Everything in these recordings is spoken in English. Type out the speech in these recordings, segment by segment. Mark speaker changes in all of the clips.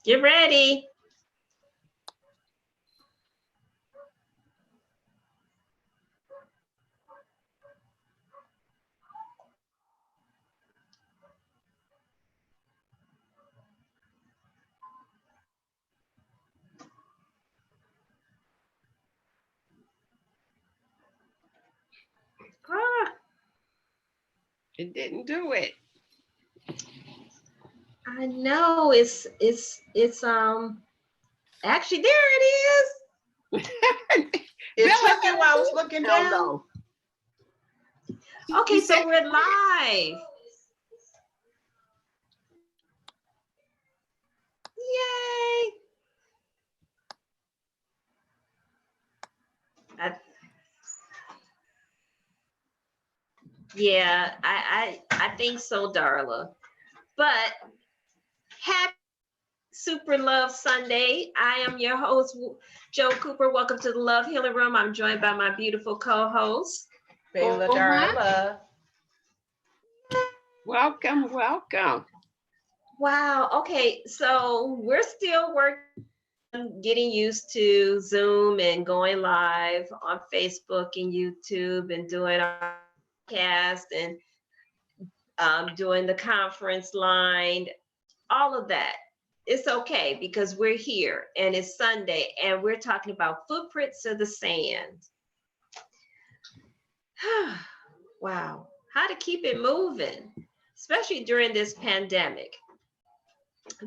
Speaker 1: Get ready. Ah,
Speaker 2: It didn't do it.
Speaker 1: I know it's actually there it is.
Speaker 3: It
Speaker 2: Bella
Speaker 3: took me while I was looking
Speaker 2: don't
Speaker 3: down.
Speaker 2: know.
Speaker 1: Okay, so we're live. Yay! I, yeah, I think so, Darla. But happy Super Love Sunday. I am your host, Joe Cooper. Welcome to the Love Healing Room. I'm joined by my beautiful co-host,
Speaker 3: Bayla Darla.
Speaker 2: Welcome, welcome.
Speaker 1: Wow. Okay, so we're still working on getting used to Zoom and going live on Facebook and YouTube and doing our podcast and doing the conference line, all of that. It's okay because we're here and it's Sunday and we're talking about footprints of the sand. Wow. How to keep it moving, especially during this pandemic.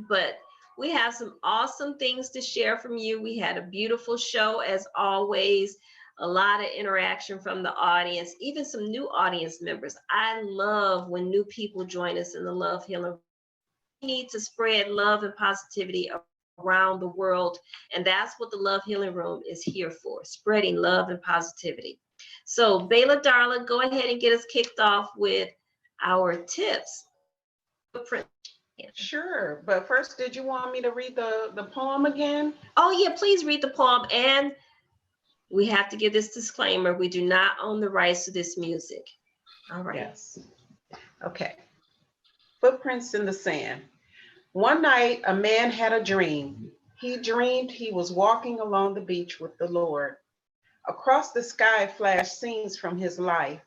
Speaker 1: But we have some awesome things to share from you. We had a beautiful show as always, a lot of interaction from the audience, even some new audience members. I love when new people join us in the Love Healing. We need to spread love and positivity around the world. And that's what the Love Healing Room is here for, spreading love and positivity. So, Bayla Darla, go ahead and get us kicked off with our tips.
Speaker 3: Sure, but first, did you want me to read the poem again?
Speaker 1: Oh, yeah, please read the poem. And we have to give this disclaimer. We do not own the rights to this music. All right.
Speaker 3: Yes. Okay. Footprints in the sand. One night, a man had a dream. He dreamed he was walking along the beach with the Lord. Across the sky flashed scenes from his life.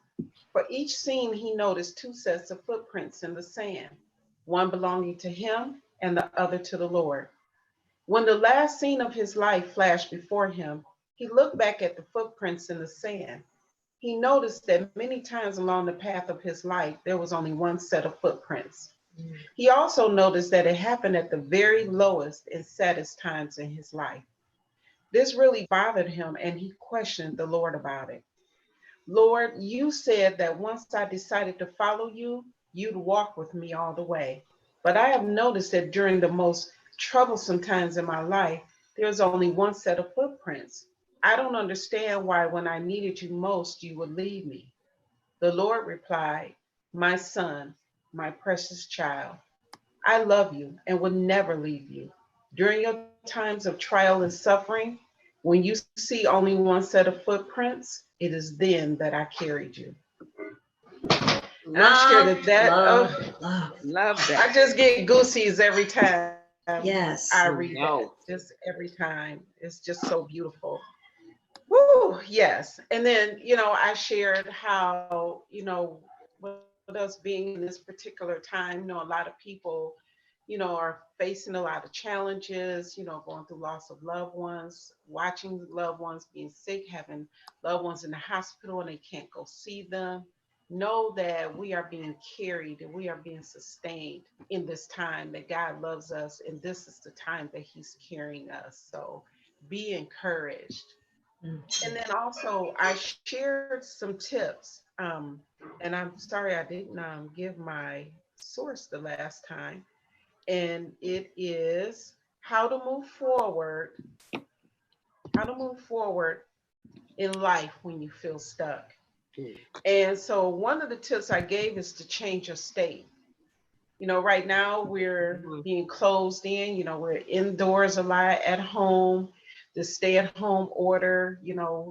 Speaker 3: For each scene, he noticed two sets of footprints in the sand, one belonging to him and the other to the Lord. When the last scene of his life flashed before him, he looked back at the footprints in the sand. He noticed that many times along the path of his life, there was only one set of footprints. He also noticed that it happened at the very lowest and saddest times in his life. This really bothered him, and he questioned the Lord about it. Lord, you said that once I decided to follow you, you'd walk with me all the way. But I have noticed that during the most troublesome times in my life, there's only one set of footprints. I don't understand why, when I needed you most, you would leave me. The Lord replied, my son, my precious child, I love you and will never leave you. During your times of trial and suffering, when you see only one set of footprints, it is then that I carried you. And I'm sure
Speaker 1: Love, love, love.
Speaker 2: Love
Speaker 3: I
Speaker 2: that.
Speaker 3: just get goosies every time
Speaker 1: Yes.
Speaker 3: I read that.
Speaker 2: No.
Speaker 3: Just every time. It's just so beautiful. Woo, yes. And then, I shared how, with us being in this particular time, a lot of people, are facing a lot of challenges, going through loss of loved ones, watching loved ones being sick, having loved ones in the hospital and they can't go see them. Know that we are being carried and we are being sustained in this time, that God loves us and this is the time that He's carrying us. So be encouraged. And then also, I shared some tips, and I'm sorry I didn't give my source the last time. And it is how to move forward in life when you feel stuck. And so, one of the tips I gave is to change your state. Right now we're
Speaker 2: Mhm.
Speaker 3: being closed in, we're indoors a lot at home, the stay at home order,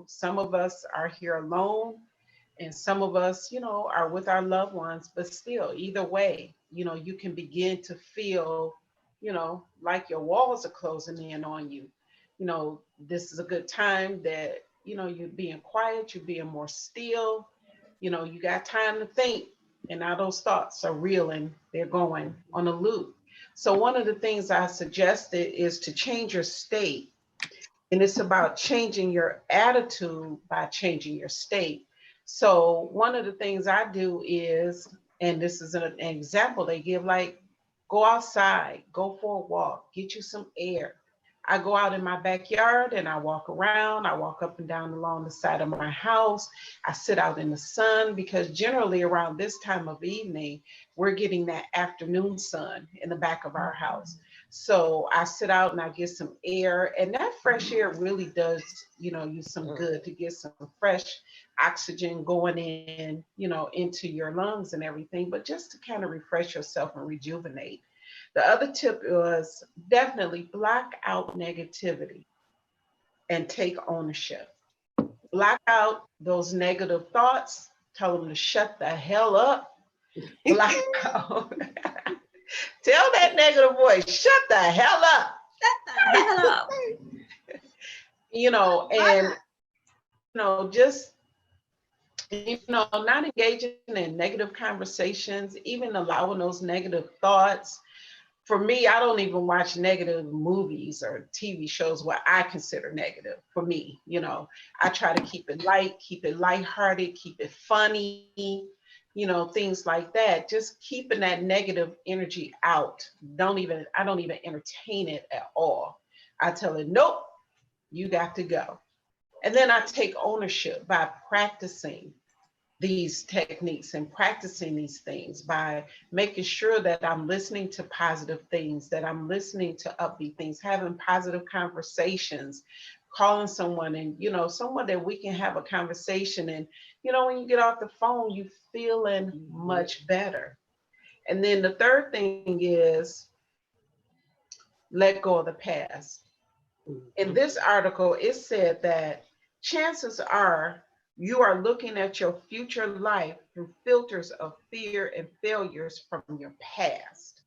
Speaker 3: some of us are here alone and some of us, are with our loved ones, but still, either way, you can begin to feel like your walls are closing in on you. This is a good time that, you're being quiet, you're being more still, you got time to think. And now those thoughts are reeling, they're going on a loop. So one of the things I suggested is to change your state. And it's about changing your attitude by changing your state. So one of the things I do is, and this is an example they give, like, go outside, go for a walk, get you some air. I go out in my backyard and I walk around. I walk up and down along the side of my house. I sit out in the sun, because generally around this time of evening, we're getting that afternoon sun in the back of our house. So I sit out and I get some air, and that fresh air really does, you some good, to get some fresh oxygen going in, into your lungs and everything, but just to kind of refresh yourself and rejuvenate. The other tip was definitely block out negativity and take ownership. Block out those negative thoughts, tell them to shut the hell up. Block out. Tell that negative voice, shut the hell up.
Speaker 1: Shut the hell up.
Speaker 3: And just not engaging in negative conversations, even allowing those negative thoughts. For me, I don't even watch negative movies or TV shows what I consider negative. For me, I try to keep it light, keep it lighthearted, keep it funny, things like that. Just keeping that negative energy out. I don't even entertain it at all. I tell it, nope, you got to go. And then I take ownership by practicing these techniques and practicing these things, by making sure that I'm listening to positive things, that I'm listening to upbeat things, having positive conversations, calling someone, and someone that we can have a conversation. And when you get off the phone, you feeling much better. And then the third thing is let go of the past. In this article, it said that chances are you are looking at your future life through filters of fear and failures from your past.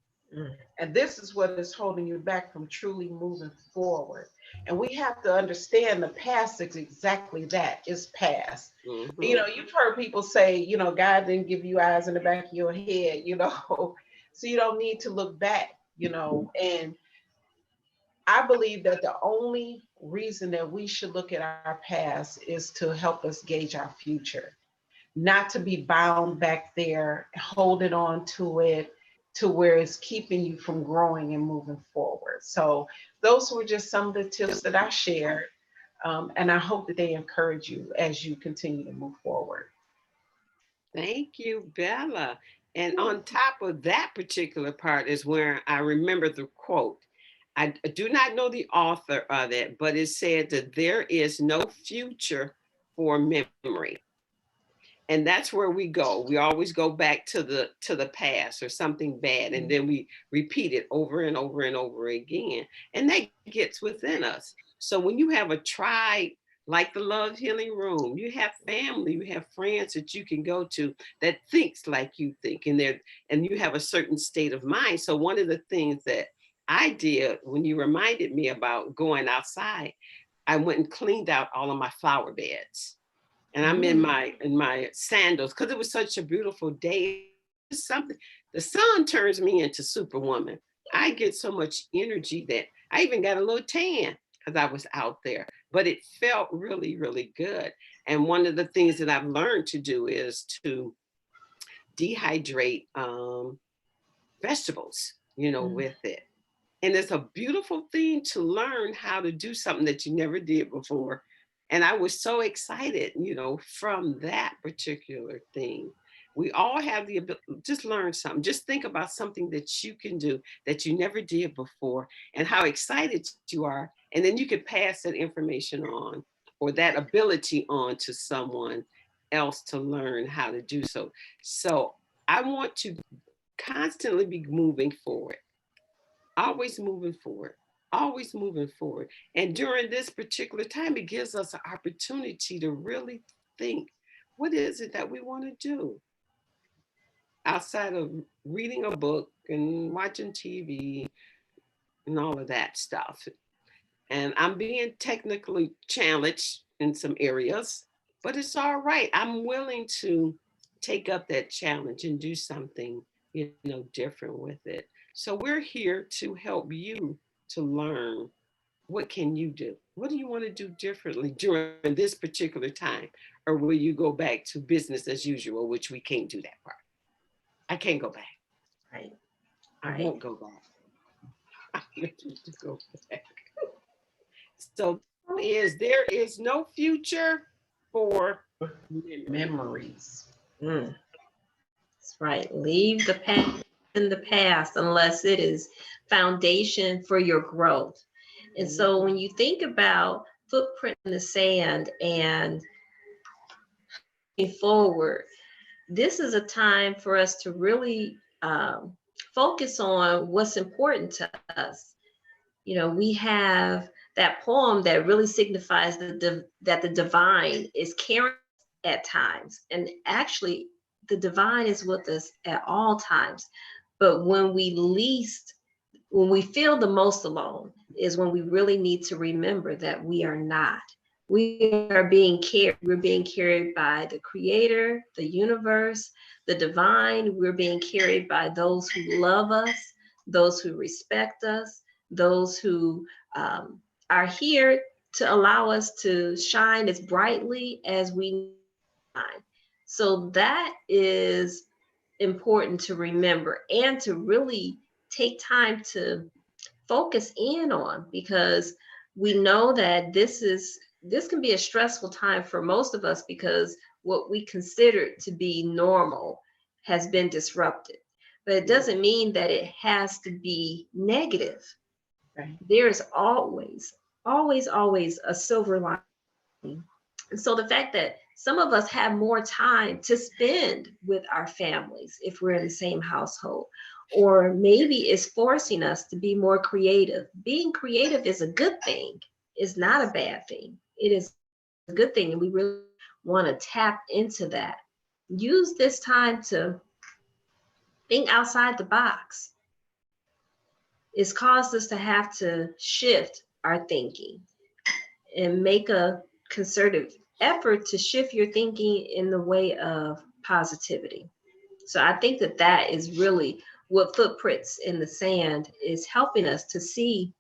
Speaker 3: And this is what is holding you back from truly moving forward. And we have to understand the past is exactly that, is past. You've heard people say, God didn't give you eyes in the back of your head, so you don't need to look back, and I believe that the only reason that we should look at our past is to help us gauge our future, not to be bound back there, holding on to it to where it's keeping you from growing and moving forward. So those were just some of the tips that I shared. And I hope that they encourage you as you continue to move forward.
Speaker 2: Thank you, Bella. And on top of that particular part is where I remember the quote. I do not know the author of it, but it said that there is no future for memory. And that's where we go. We always go back to the past or something bad, and then we repeat it over and over and over again. And that gets within us. So when you have a tribe like the Love Healing Room, you have family, you have friends that you can go to that thinks like you think, and you have a certain state of mind. So one of the things that I did when you reminded me about going outside, I went and cleaned out all of my flower beds. And I'm in my sandals because it was such a beautiful day. It's something, the sun turns me into Superwoman. I get so much energy that I even got a little tan because I was out there. But it felt really, really good. And one of the things that I've learned to do is to dehydrate vegetables, with it. And it's a beautiful thing to learn how to do something that you never did before. And I was so excited, from that particular thing. We all have the ability, just learn something. Just think about something that you can do that you never did before and how excited you are. And then you could pass that information on or that ability on to someone else to learn how to do so. So I want to constantly be moving forward, always moving forward, always moving forward. And during this particular time, it gives us an opportunity to really think, what is it that we want to do? Outside of reading a book and watching TV, and all of that stuff. And I'm being technically challenged in some areas, but it's all right. I'm willing to take up that challenge and do something, different with it. So we're here to help you to learn. What can you do? What do you want to do differently during this particular time? Or will you go back to business as usual, which we can't do that part? I can't go back.
Speaker 1: Right.
Speaker 2: I
Speaker 1: Right.
Speaker 2: won't go back. I refuse to go back. So there is no future for
Speaker 3: Memories.
Speaker 1: That's right. Leave the past in the past unless it is foundation for your growth. And so when you think about footprint in the sand and moving forward, this is a time for us to really focus on what's important to us. We have that poem that really signifies that the divine is caring at times. And actually, the divine is with us at all times. But when we feel the most alone is when we really need to remember that we are not. We are being carried. We're being carried by the creator, the universe, the divine. We're being carried by those who love us, those who respect us, those who are here to allow us to shine as brightly as we shine. So that is important to remember and to really take time to focus in on, because we know that this can be a stressful time for most of us because what we considered to be normal has been disrupted. But it doesn't mean that it has to be negative.
Speaker 3: Right.
Speaker 1: There's always a silver lining. And so the fact that some of us have more time to spend with our families if we're in the same household, or maybe it's forcing us to be more creative. Being creative is a good thing. It's not a bad thing. It is a good thing. And we really want to tap into that. Use this time to think outside the box. It's caused us to have to shift our thinking and make a concerted effort to shift your thinking in the way of positivity. So I think that is really what Footprints in the Sand is helping us to see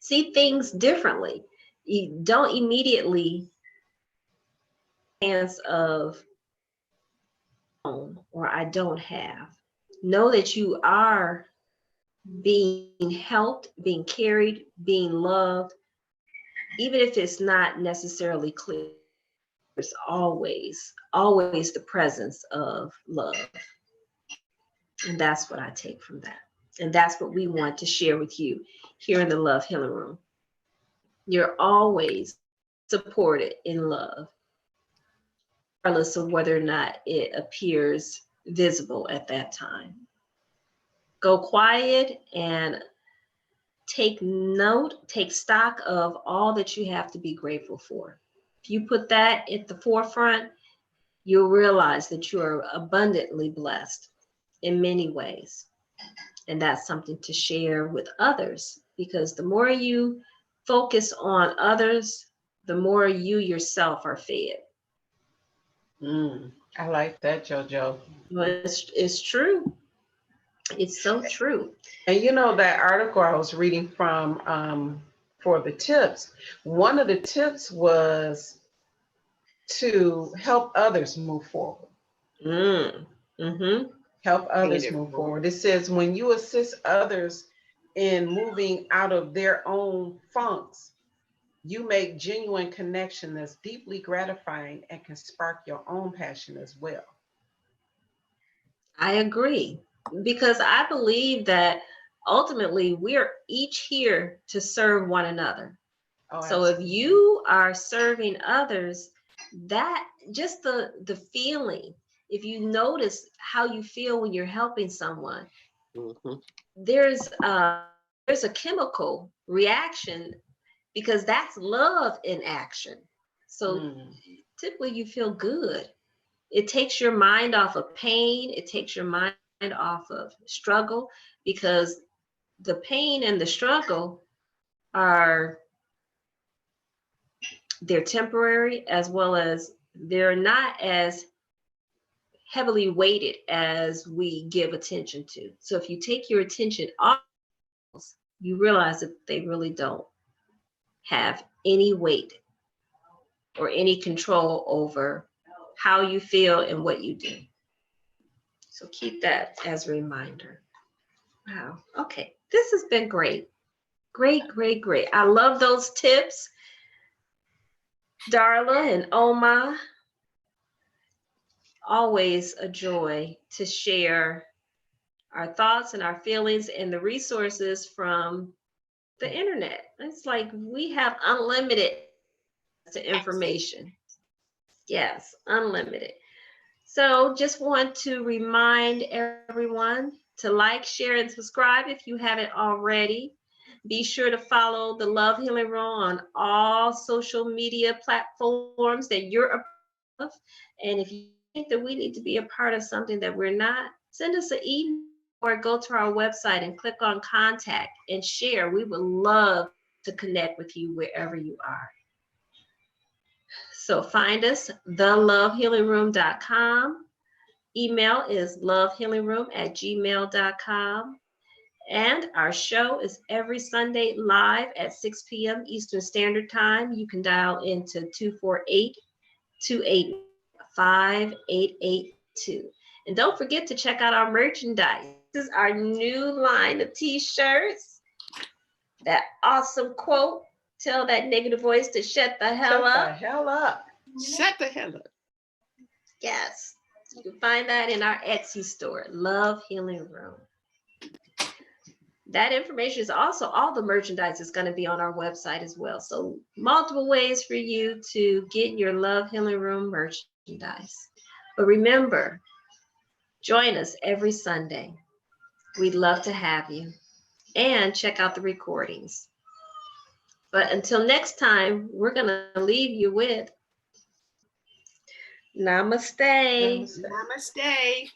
Speaker 1: things differently. You don't immediately chance of or I don't have. Know that you are being helped, being carried, being loved, even if it's not necessarily clear. There's always the presence of love. And that's what I take from that. And that's what we want to share with you here in the Love Healing Room. You're always supported in love, regardless of whether or not it appears visible at that time. Go quiet and take stock of all that you have to be grateful for. If you put that at the forefront, you'll realize that you are abundantly blessed in many ways. And that's something to share with others, because the more you focus on others, the more you yourself are fed.
Speaker 3: I like that, JoJo.
Speaker 1: Well, it's true. It's so true.
Speaker 3: And that article I was reading from for the tips, one of the tips was to help others move forward. Help others move forward. It says when you assist others in moving out of their own funks, you make genuine connection that's deeply gratifying and can spark your own passion as well.
Speaker 1: I agree, because I believe that ultimately we're each here to serve one another. So if you are serving others, that just the feeling, if you notice how you feel when you're helping someone, there's a chemical reaction, because that's love in action. So typically you feel good. It takes your mind off of pain. It takes your mind off of struggle, because the pain and the struggle they're temporary, as well as they're not as heavily weighted as we give attention to. So if you take your attention off, you realize that they really don't have any weight or any control over how you feel and what you do. So keep that as a reminder. Wow. Okay. This has been great. Great, great, great. I love those tips, Darla and Oma. Always a joy to share our thoughts and our feelings and the resources from the internet. It's like we have unlimited to information. Yes, unlimited. So just want to remind everyone to like, share, and subscribe if you haven't already. Be sure to follow the Love Healing Room on all social media platforms that you're a part of. And if you think that we need to be a part of something that we're not, send us an email or go to our website and click on contact and share. We would love to connect with you wherever you are. So find us, thelovehealingroom.com. Email is lovehealingroom@gmail.com. And our show is every Sunday live at 6 p.m. Eastern Standard Time. You can dial into 248-285-882. And don't forget to check out our merchandise. This is our new line of t-shirts. That awesome quote, tell that negative voice to shut the hell up.
Speaker 3: Shut the hell up.
Speaker 2: Shut the hell up.
Speaker 1: Yes, you can find that in our Etsy store, Love Healing Room. That information is also, all the merchandise is going to be on our website as well. So multiple ways for you to get your Love Healing Room merchandise. But remember, join us every Sunday. We'd love to have you. And check out the recordings. But until next time, we're going to leave you with Namaste.
Speaker 3: Namaste.
Speaker 2: Namaste.